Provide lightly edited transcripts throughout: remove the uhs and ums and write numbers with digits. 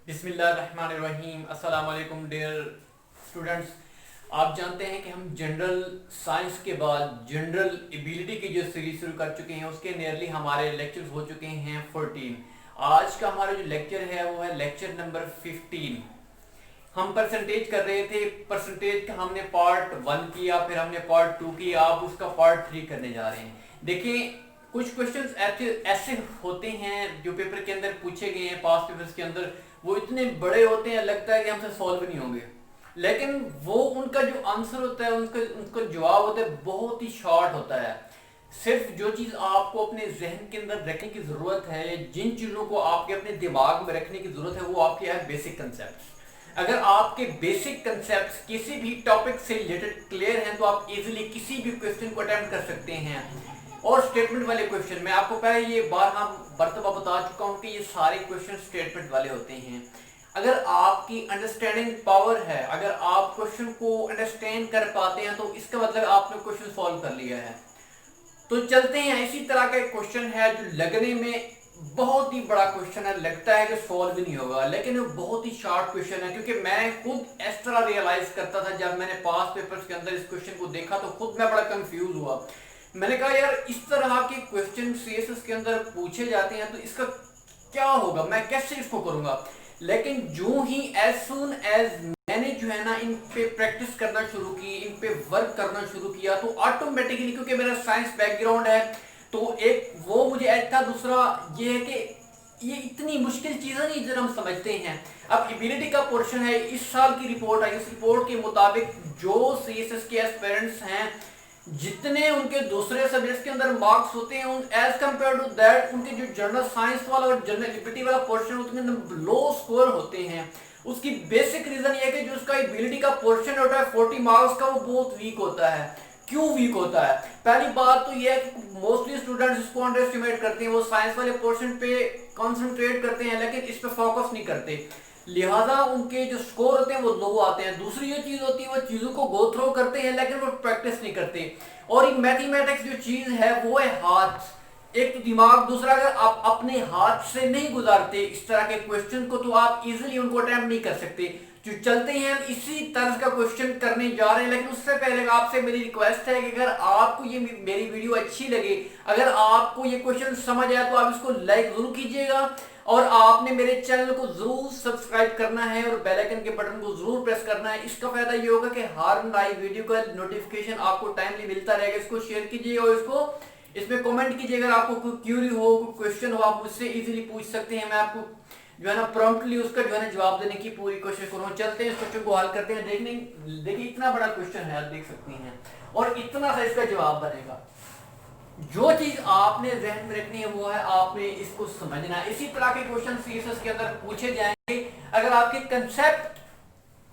बिस्मिल्लाहिर्रहमानिर्रहीम। अस्सलाम वालेकुम डियर स्टूडेंट्स। आप जानते हैं कि हम जनरल साइंस के बाद जनरल एबिलिटी की जो सीरीज शुरू कर चुके हैं उसके नियरली हमारे लेक्चर्स हो चुके हैं 14। आज का हमारा जो लेक्चर है वो है लेक्चर नंबर 15। हम परसेंटेज कर रहे थे। परसेंटेज का हमने पार्ट 1 किया, फिर हमने पार्ट 2 किया, आप उसका पार्ट 3 करने जा रहे हैं। देखिए, कुछ क्वेश्चंस ऐसे होते हैं जो पेपर के अंदर पूछे गए हैं, पास्ट पेपर्स के अंदर, वो इतने बड़े होते हैं लगता है कि हमसे सॉल्व नहीं होंगे, लेकिन वो उनका जो आंसर होता है, उनका जवाब होता है, बहुत ही शॉर्ट होता है। सिर्फ जो चीज़ आपको अपने जहन के अंदर रखने की ज़रूरत है, जिन चीज़ों को आपके अपने दिमाग में रखने की ज़रूरत है, वो आपके है बेसिक कंसेप्ट। अगर आपके बेसिक कंसेप्ट किसी भी टॉपिक से रिलेटेड क्लियर हैं तो आप इजीली किसी भी क्वेश्चन को अटेम्प्ट कर सकते हैं। और स्टेटमेंट वाले क्वेश्चन, मैं आपको पहले ये बर्तबा बता चुका हूँ कि ये सारे क्वेश्चन स्टेटमेंट वाले होते हैं। अगर आपकी अंडरस्टैंडिंग पावर है, अगर आप क्वेश्चन को अंडरस्टैंड कर पाते हैं, तो इसका मतलब आपने क्वेश्चन सॉल्व कर लिया है। तो चलते हैं, इसी तरह का एक क्वेश्चन है जो लगने में बहुत ही बड़ा क्वेश्चन है, लगता है कि सॉल्व भी नहीं होगा, लेकिन वो बहुत ही शार्ट क्वेश्चन है। क्योंकि मैं खुद इस तरह रियलाइज करता था, जब मैंने पास्ट पेपर्स के अंदर इस क्वेश्चन को देखा तो खुद मैं बड़ा कंफ्यूज हुआ। मैंने कहा यार, इस तरह के क्वेश्चन सीएसएस के अंदर पूछे जाते हैं तो इसका क्या होगा, मैं कैसे इसको करूंगा। लेकिन जो ही एज सुन एज मैंने जो है ना इन पे प्रैक्टिस करना शुरू की, इन पे वर्क करना शुरू किया, तो ऑटोमेटिकली, क्योंकि मेरा साइंस बैकग्राउंड है, तो एक वो मुझे ऐड था। दूसरा ये है कि ये इतनी मुश्किल चीज़ें नहीं जब हम समझते हैं। अब एबिलिटी का पोर्शन है, इस साल की रिपोर्ट आई, इस रिपोर्ट के मुताबिक जो सीएसएस के एस्पिरेंट्स हैं, जितने उनके दूसरे सब्जेक्ट्स के अंदर मार्क्स होते हैं, एज कंपेयर टू दैट उनके जो जनरल साइंस वाला और जनरल एबिलिटी वाला पोर्शन उसके अंदर लो स्कोर होते हैं। उसकी बेसिक रीजन ये है कि जो उसका एबिलिटी का पोर्शन होता है 40 मार्क्स का, वो बहुत वीक होता है। क्यों वीक होता है? पहली बात तो ये है कि मोस्टली स्टूडेंट्स इसको अंडर एस्टिमेट करते हैं, वो साइंस वाले पोर्शन पे कॉन्सेंट्रेट करते हैं लेकिन इस पे फोकस नहीं करते, लिहाजा उनके जो स्कोर होते हैं वो लो आते हैं। दूसरी ये चीज होती है, वो चीजों को गो थ्रो करते हैं लेकिन वो प्रैक्टिस नहीं करते। और मैथमेटिक्स जो चीज है वो है हाथ, एक तो दिमाग, दूसरा अगर आप अपने हाथ से नहीं गुजारते इस तरह के क्वेश्चन को तो आप इजीली उनको अटेम्प्ट नहीं कर सकते। जो चलते हैं, हम इसी तर्ज का क्वेश्चन करने जा रहे हैं, लेकिन उससे पहले आपसे मेरी रिक्वेस्ट है कि अगर आपको ये मेरी वीडियो अच्छी लगे, अगर आपको ये क्वेश्चन समझ आया, तो आप इसको लाइक जरूर कीजिएगा और आपने मेरे चैनल को जरूर सब्सक्राइब करना है और बेल आइकन के बटन को जरूर प्रेस करना है। इसका फायदा ये होगा कि हर नई वीडियो का नोटिफिकेशन आपको टाइमली मिलता रहेगा। इसको शेयर कीजिए और इसको इसमें कमेंट कीजिए। अगर आपको कोई क्यूरी हो, कोई क्वेश्चन हो, आप मुझसे इजीली पूछ सकते हैं। मैं आपको जो है ना प्रॉम्प्टली उसका जो है ना जवाब देने की पूरी कोशिश करूँ। चलते हैं, इस क्वेश्चन को हल करते हैं। देखिए इतना बड़ा क्वेश्चन है, आप देख सकती हैं, और इतना सा इसका जवाब बनेगा। जो चीज आपने जहन में रखनी है वो है आपने इसको समझना है। इसी तरह के क्वेश्चन सीएसएस के अंदर पूछे जाएंगे। अगर आपके कंसेप्ट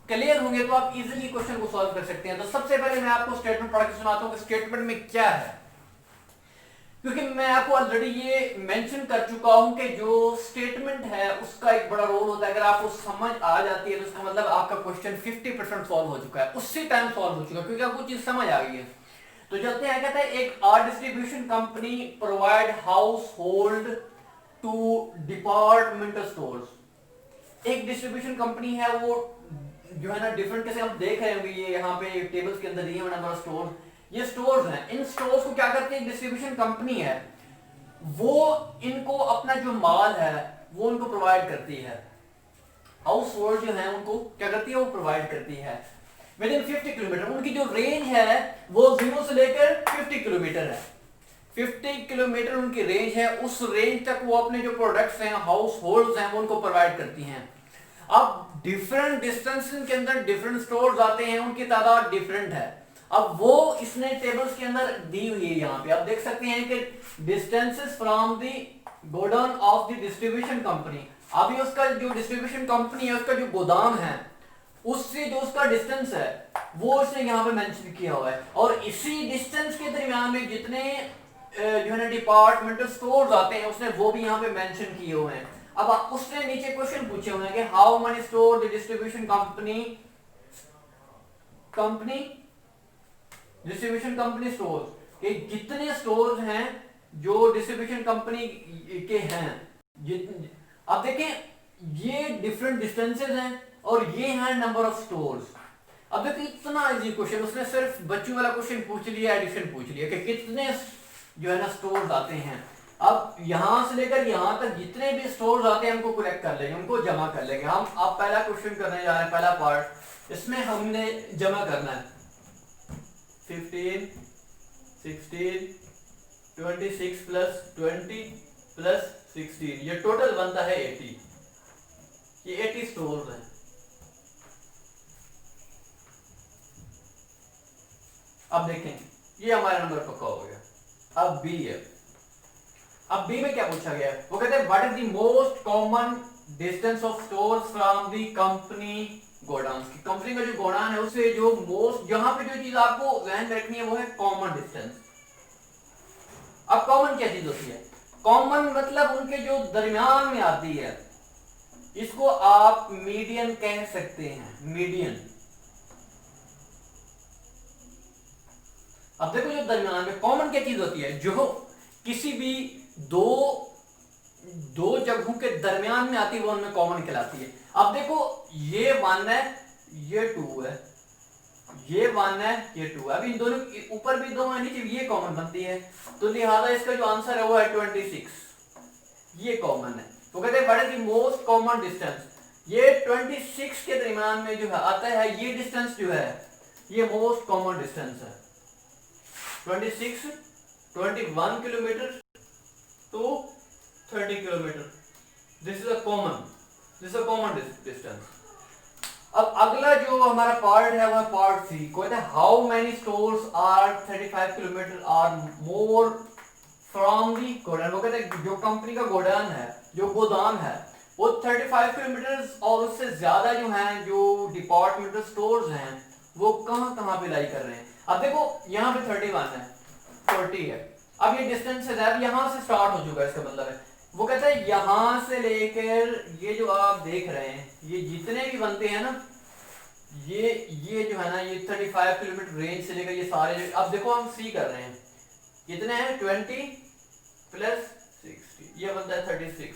क्लियर होंगे तो आप इजीली क्वेश्चन को सॉल्व कर सकते हैं। तो सबसे पहले मैं आपको स्टेटमेंट पढ़ के सुनाता हूं कि स्टेटमेंट में क्या है, क्योंकि मैं आपको ऑलरेडी ये मेंशन कर चुका हूं कि जो स्टेटमेंट है उसका एक बड़ा रोल होता है। अगर आपको समझ आ जाती है तो उसका मतलब आपका क्वेश्चन 50% सॉल्व हो चुका है, उसी टाइम सॉल्व हो चुका है, क्योंकि आपको चीज समझ आ गई है। तो चलते हैं, कहते हैं एक distribution company provide household to departmental stores. एक डिस्ट्रीब्यूशन कंपनी है, वो जो है ना डिफरेंट, कैसे हम देख रहे होंगे, ये यहाँ पे टेबल्स के अंदर दिए हुए नंबर ऑफ स्टोर्स, ये स्टोर्स हैं। इन स्टोर्स को क्या करते हैं, डिस्ट्रीब्यूशन कंपनी है, वो इनको अपना जो माल है वो उनको प्रोवाइड करती है। हाउस होल्ड जो है उनको क्या करती है, वो प्रोवाइड करती है विद इन 50 किलोमीटर। उनकी जो रेंज है वो 0 से लेकर 50 किलोमीटर है। 50 किलोमीटर उनकी रेंज है, उस रेंज तक वो अपने जो प्रोडक्ट्स हैं, हाउस होल्ड्स हैं, वो उनको प्रोवाइड करती हैं। अब डिफरेंट डिस्टेंस के अंदर डिफरेंट स्टोर्स आते हैं, उनकी तादाद डिफरेंट है। अब वो इसने टेबल्स के अंदर दी हुई है, यहाँ पे आप देख सकते हैं कि distances from the godown of the distribution company. अभी उसका जो डिस्ट्रीब्यूशन कंपनी है उसका जो गोदाम है उससे जो उसका डिस्टेंस है वो उसने यहाँ पे मेंशन किया हुआ है। और इसी डिस्टेंस के दरमियान में जितने जो है ना डिपार्टमेंटल स्टोर्स आते हैं उसने वो भी यहाँ पे मेंशन किए हुए हैं। अब उसने नीचे क्वेश्चन पूछे हुए हैं कि how many store the distribution company distribution company stores, कि जितने स्टोर्स हैं जो डिस्ट्रीब्यूशन कंपनी के हैं। अब देखें, ये डिफरेंट डिस्टेंसेज हैं और ये हैं नंबर ऑफ स्टोर्स। अब देखो इतना इजी क्वेश्चन, उसने सिर्फ बच्चों वाला क्वेश्चन पूछ लिया, एडिशन पूछ लिया कि कितने जो है ना स्टोर्स आते हैं। अब यहां से लेकर यहां तक जितने भी स्टोर्स आते हैं उनको कलेक्ट कर लेंगे, उनको जमा कर लेंगे हम। अब पहला क्वेश्चन करने जा रहे हैं, पहला पार्ट, इसमें हमने जमा करना है 15 16 26 प्लस 20 प्लस 16, ये टोटल बनता है 80। ये 80 स्टोर्स हैं। अब देखें ये हमारा नंबर पक्का हो गया। अब बी है, अब बी में क्या पूछा गया है, वो कहते हैं what is the most common distance of stores from the company godown. की कंपनी का जो गोडाउन है उससे जो मोस्ट, जहां पे जो चीज आपको ध्यान में रखनी है वो है कॉमन डिस्टेंस। अब कॉमन क्या चीज होती है, कॉमन मतलब उनके जो दरमियान में आती है, इसको आप मीडियन कह सकते हैं, मीडियन। अब देखो जो दरमियान में कॉमन क्या चीज होती है, जो किसी भी दो जगहों के दरमियान में आती है वो उनमें कॉमन कहलाती है। अब देखो ये 1 है, ये 2 है, ये 1 है, ये 2 है। अब इन दोनों ऊपर भी 2 है, नीचे भी, ये कॉमन बनती है, तो लिहाजा इसका जो आंसर है वो है 26, ये कॉमन है। तो कहते हैं what is the most common distance, ये 26 के दरमियान में जो है आता है, ये डिस्टेंस जो है ये मोस्ट कॉमन डिस्टेंस है। 26 21 kilometre to 30 kilometre, this is a common distance. अब अगला जो हमारा पार्ट है वह पार्ट सी, कहते हैं how many stores are 35 kilometre are more from the godown. वो कहते हैं जो कंपनी का गोडाउन है, जो गोदाम है, वो 35 किलोमीटर और उससे ज्यादा जो है, जो डिपार्टमेंटल स्टोर्स हैं वो कहां पे लाई कर रहे हैं। अब देखो यहाँ पे 31 है, 40 है, अब ये डिस्टेंस है, अब यहां से स्टार्ट हो चुका है, इसका मतलब है वो कहता है यहां से लेकर ये जो आप देख रहे हैं, ये जितने भी बनते हैं ना, ये जो है ना, ये 35 किलोमीटर रेंज से लेकर ये सारे, अब देखो हम सी कर रहे हैं, कितने हैं 20 प्लस 60, ये बनता है 36।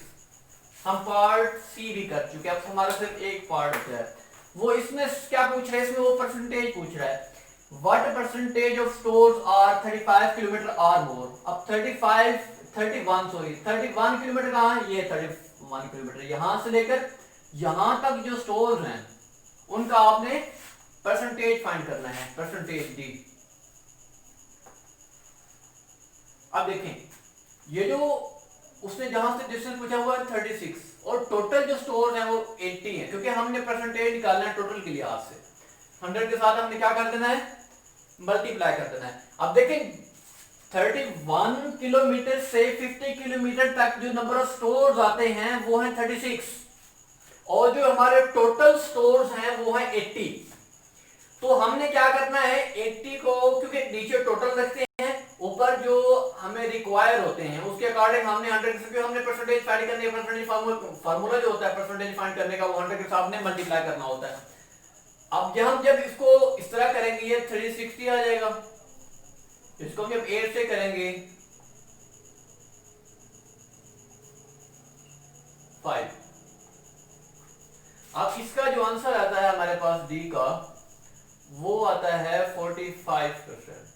हम पार्ट सी भी कर चुके हैं, अब हमारा सिर्फ एक पार्ट बचा है। वो इसमें क्या पूछ रहा है, इसमें वो परसेंटेज पूछ रहा है, what percentage of stores are 35 kilometre are more. अब 31 किलोमीटर कहां है, ये 31 किलोमीटर, यहां से लेकर यहां तक जो स्टोर्स हैं उनका आपने परसेंटेज फाइंड करना है, परसेंटेज डी। अब देखें ये जो उसने जहां से डिस्टेंस पूछा हुआ है 36 और टोटल जो स्टोर है वो 80 है, क्योंकि हमने परसेंटेज निकालना है टोटल के लिहाज से। 100 के साथ हमने क्या कर देना है, मल्टीप्लाई कर देना है। अब देखें 31 किलोमीटर से 50 किलोमीटर तक जो नंबर ऑफ स्टोर्स आते हैं वो है 36 और जो हमारे टोटल स्टोर्स हैं वो है 80। तो हमने क्या करना है, 80 को, क्योंकि नीचे टोटल रखते हैं, ऊपर जो हमें रिक्वायर होते हैं उसके अकॉर्डिंग हमने 100, हमने परसेंटेज फाइंड करनी है, परसेंटेज फार्मूला जो होता है परसेंटेज फाइंड करने का वो 100 के साथ में मल्टीप्लाई करना होता है। अब जब इसको इस तरह करेंगे ये 360 आ जाएगा, इसको हम जब 8 से करेंगे 5। अब इसका जो आंसर आता है हमारे पास डी का वो आता है 45%।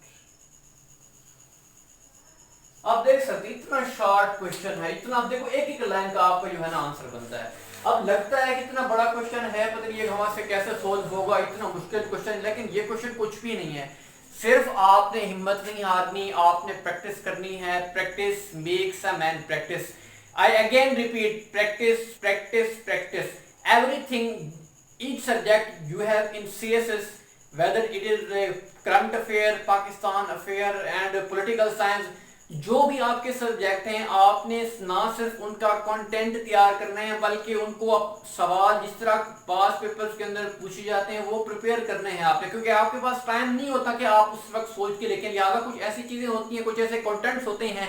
आप देख सकते इतना शॉर्ट क्वेश्चन है, इतना, आप देखो एक एक लाइन का आपका जो है ना आंसर बनता है। अब लगता है कि इतना बड़ा क्वेश्चन है, पता नहीं ये हमारे से कैसे सोल्व होगा, इतना मुश्किल क्वेश्चन, लेकिन ये क्वेश्चन कुछ भी नहीं है। सिर्फ आपने हिम्मत नहीं हारनी, आपने प्रैक्टिस करनी है। Practice makes a man practice. I again repeat, practice practice practice everything, each subject you have in CSS, whether it is current affair, Pakistan affair and political science, जो भी आपके सब्जेक्ट हैं आपने ना सिर्फ उनका कंटेंट तैयार करना है बल्कि उनको सवाल जिस तरह पास पेपर्स के अंदर पूछे जाते हैं वो प्रिपेयर करने हैं आपने, क्योंकि आपके पास टाइम नहीं होता कि आप उस वक्त सोच के लेके, लिहाजा कुछ ऐसी चीजें होती हैं, कुछ ऐसे कंटेंट्स होते हैं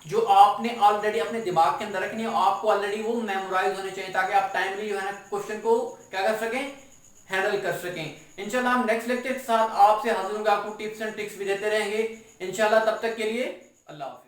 जो आपने ऑलरेडी अपने दिमाग के अंदर रखनी है, आपको ऑलरेडी वो मेमोराइज होने चाहिए ताकि आप टाइमली जो है ना क्वेश्चन को क्या कर सकें, हैंडल कर सकें। इंशाल्लाह हम नेक्स्ट लेक्चर के साथ आपसे हाजिर होंगे, आपको टिप्स एंड ट्रिक्स भी देते रहेंगे इंशाल्लाह। तब तक के लिए अल्लाह हाफिज़।